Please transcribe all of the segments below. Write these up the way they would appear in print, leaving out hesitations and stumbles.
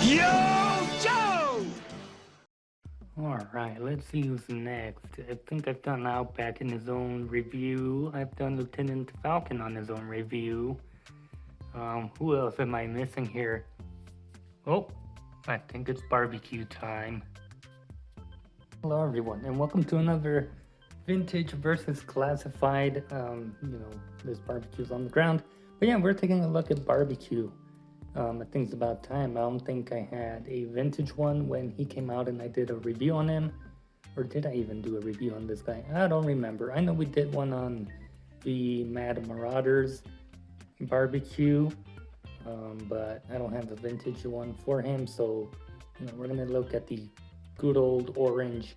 Yo, Joe! Alright, let's see who's next. I think I've done Outback in his own review. I've done Lieutenant Falcon on his own review. Who else am I missing here? Oh, I think it's barbecue time. Hello everyone, and welcome to another vintage versus classified. There's barbecues on the ground. But yeah, we're taking a look at barbecue. I think it's about time. I don't think I had a vintage one when he came out and I did a review on him. Or did I even do a review on this guy? I don't remember. I know we did one on the Mad Marauders barbecue, but I don't have a vintage one for him. So, we're gonna look at the good old orange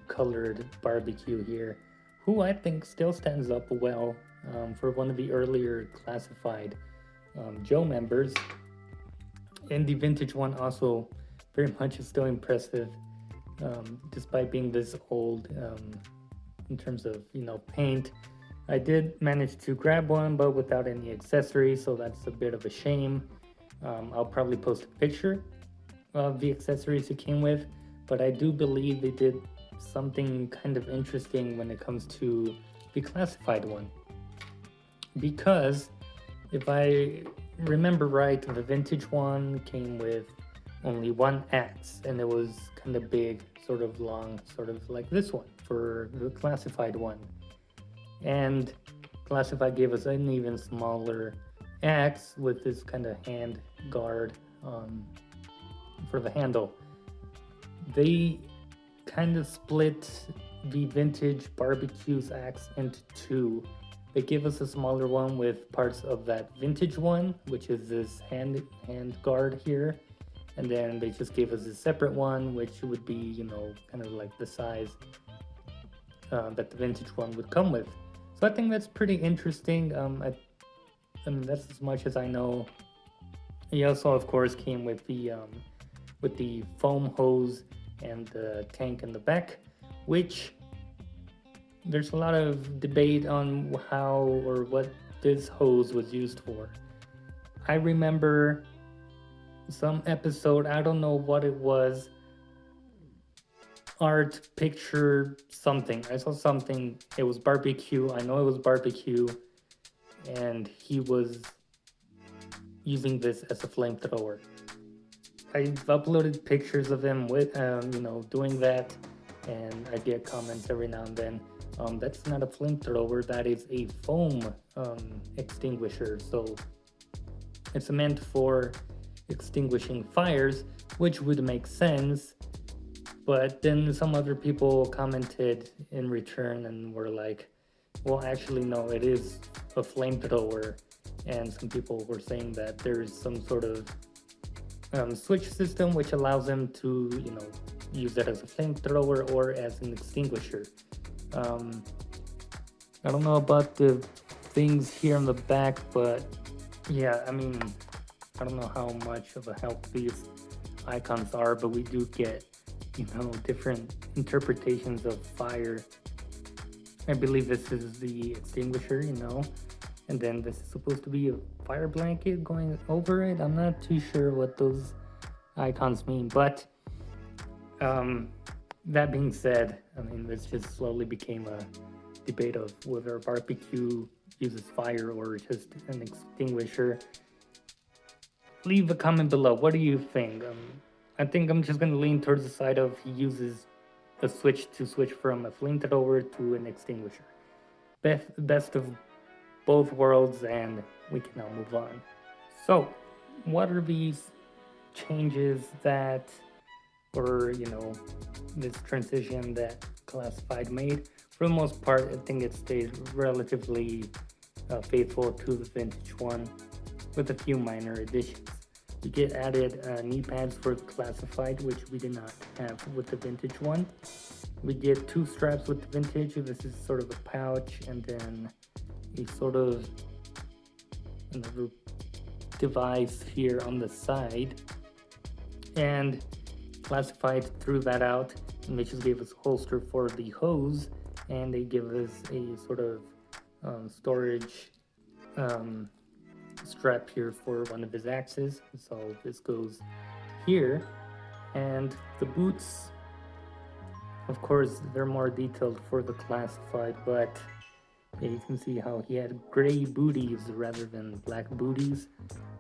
colored barbecue here, who I think still stands up well for one of the earlier classified Joe members. And the vintage one also very much is still impressive, despite being this old in terms of paint. I did manage to grab one, but without any accessories, so that's a bit of a shame. I'll probably post a picture of the accessories it came with, but I do believe they did something kind of interesting when it comes to the classified one, because if I remember right, the vintage one came with only one axe, and it was kind of big, sort of long, sort of like this one for the classified one. And classified gave us an even smaller axe with this kind of hand guard for the handle. They kind of split the vintage barbecue's axe into two. They gave us a smaller one with parts of that vintage one, which is this hand guard here. And then they just gave us a separate one, which would be, kind of like the size that the vintage one would come with. So I think that's pretty interesting. I mean, that's as much as I know. He also, of course, came with the foam hose and the tank in the back, which there's a lot of debate on how or what this hose was used for. I remember some episode, I don't know what it was, art, picture, something. I saw something, it was barbecue, I know it was barbecue, and he was using this as a flamethrower. I've uploaded pictures of him with, doing that, and I get comments every now and then. That's not a flamethrower, that is a foam extinguisher. So it's meant for extinguishing fires, which would make sense. But then some other people commented in return and were like, well, actually, no, it is a flamethrower. And some people were saying that there's some sort of switch system which allows them to, use it as a flamethrower or as an extinguisher. I don't know about the things here on the back, but yeah, I mean, I don't know how much of a help these icons are, but we do get, different interpretations of fire. I believe this is the extinguisher, and then this is supposed to be a fire blanket going over it. I'm not too sure what those icons mean, but that being said, I mean, this just slowly became a debate of whether barbecue uses fire or just an extinguisher. Leave a comment below. What do you think? I think I'm just going to lean towards the side of he uses a switch to switch from a flamethrower to an extinguisher. Best of both worlds, and we can now move on. So, what are these changes that, or this transition that Classified made? For the most part, I think it stayed relatively faithful to the vintage one, with a few minor additions. We get added knee pads for the Classified, which we did not have with the vintage one. We get two straps with the vintage. This is sort of a pouch, and then a sort of another device here on the side. And Classified threw that out, and they just gave us a holster for the hose, and they give us a sort of storage strap here for one of his axes. So this goes here. And the boots, of course, they're more detailed for the classified, but yeah, you can see how he had gray booties rather than black booties.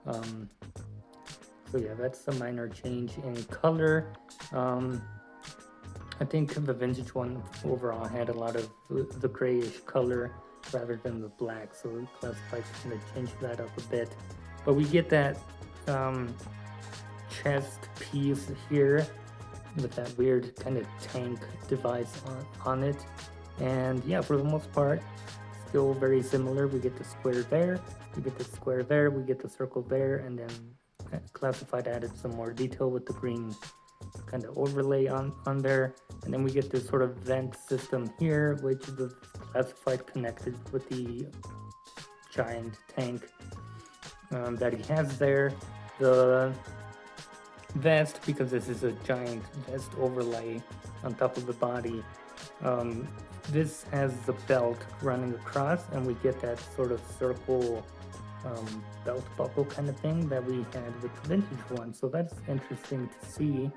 So yeah, that's a minor change in color. I think the vintage one overall had a lot of the grayish color rather than the black, so classified kind of changed that up a bit. But we get that chest piece here with that weird kind of tank device on it. And yeah, for the most part, still very similar. We get the square there, we get the square there, we get the circle there, and then classified added some more detail with the green kind of overlay on there. And then we get this sort of vent system here, which the classified connected with the giant tank that he has there. The vest, because this is a giant vest overlay on top of the body, this has the belt running across, and we get that sort of circle belt buckle kind of thing that we had with the vintage one. So that's interesting to see.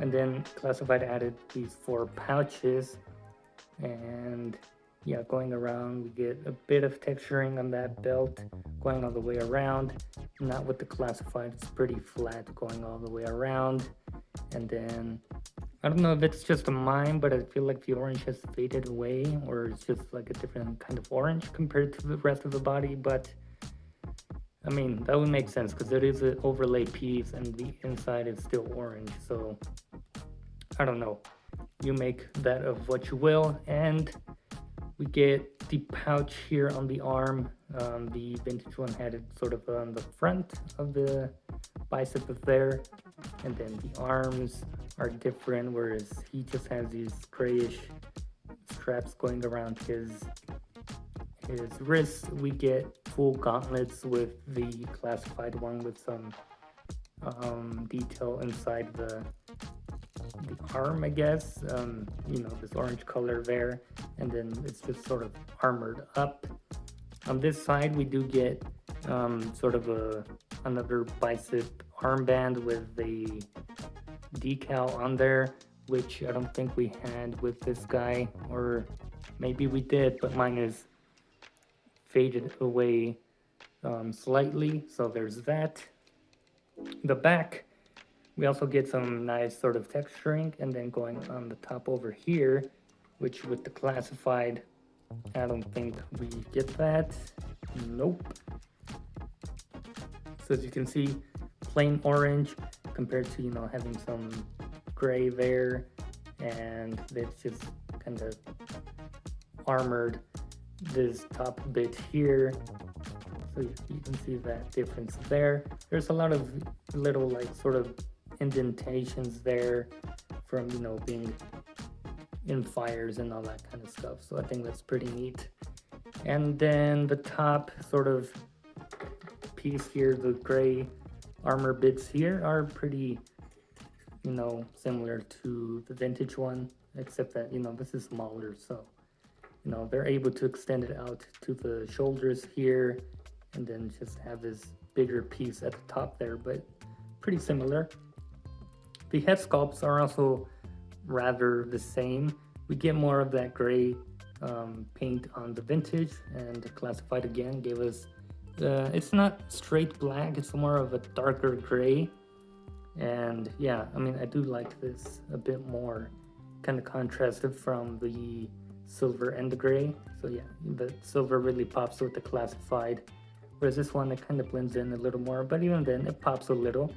And then classified added these 4 pouches, and yeah, going around we get a bit of texturing on that belt going all the way around. Not with the classified, it's pretty flat going all the way around. And then I don't know if it's just a mine, but I feel like the orange has faded away, or it's just like a different kind of orange compared to the rest of the body. But I mean, that would make sense because it is an overlay piece and the inside is still orange. So I don't know. You make that of what you will. And we get the pouch here on the arm. The vintage one had it sort of on the front of the bicep of there. And then the arms are different, whereas he just has these grayish straps going around his wrists. We get full gauntlets with the classified one with some detail inside the arm, I guess. You know, this orange color there, and then it's just sort of armored up. On this side, we do get sort of another bicep armband with the decal on there, which I don't think we had with this guy, or maybe we did, but mine is faded away slightly. So there's that. The back, we also get some nice sort of texturing, and then going on the top over here, which with the classified, I don't think we get that. Nope. So as you can see, plain orange compared to, you know, having some gray there, and it's just kind of armored this top bit here. So you can see that difference there. There's a lot of little like sort of indentations there from, you know, being in fires and all that kind of stuff. So I think that's pretty neat. And then the top sort of piece here, the gray armor bits here are pretty, you know, similar to the vintage one, except that, you know, this is smaller. So, you know, they're able to extend it out to the shoulders here, and then just have this bigger piece at the top there, but pretty similar. The head sculpts are also rather the same. We get more of that gray paint on the vintage, and the classified again gave us, it's not straight black, it's more of a darker gray. And yeah, I mean, I do like this a bit more, kind of contrasted from the silver and the gray. So yeah, the silver really pops with the classified, whereas this one, it kind of blends in a little more, but even then it pops a little.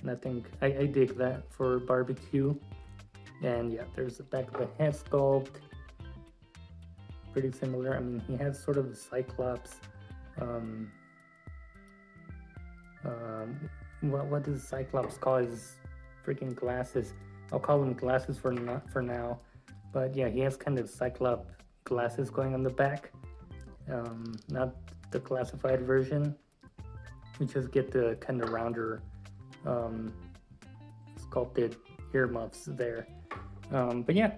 And I think I dig that for barbecue. And yeah, there's the back of the head sculpt, pretty similar. I mean, he has sort of a cyclops, what does Cyclops call his freaking glasses? I'll call them glasses for now. But yeah, he has kind of Cyclops glasses going on the back. Not the classified version. We just get the kind of rounder sculpted earmuffs there. But yeah,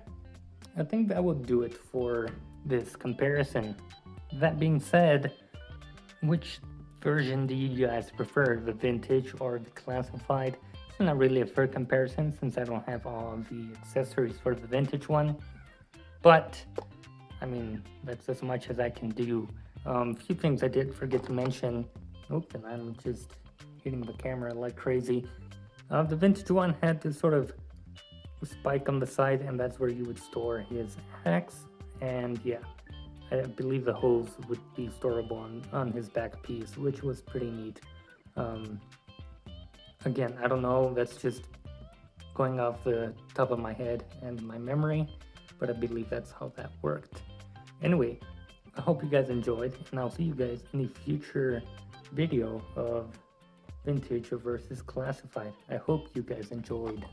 I think that will do it for this comparison. That being said, which version do you guys prefer, the vintage or the classified? not really a fair comparison since I don't have all the accessories for the vintage one. But, I mean, that's as much as I can do. A few things I did forget to mention. Nope, and I'm just hitting the camera like crazy. The vintage one had this sort of spike on the side, and that's where you would store his axe. And yeah, I believe the hose would be storable on his back piece, which was pretty neat. Again, I don't know, that's just going off the top of my head and my memory, but I believe that's how that worked. Anyway, I hope you guys enjoyed, and I'll see you guys in a future video of vintage versus classified. I hope you guys enjoyed.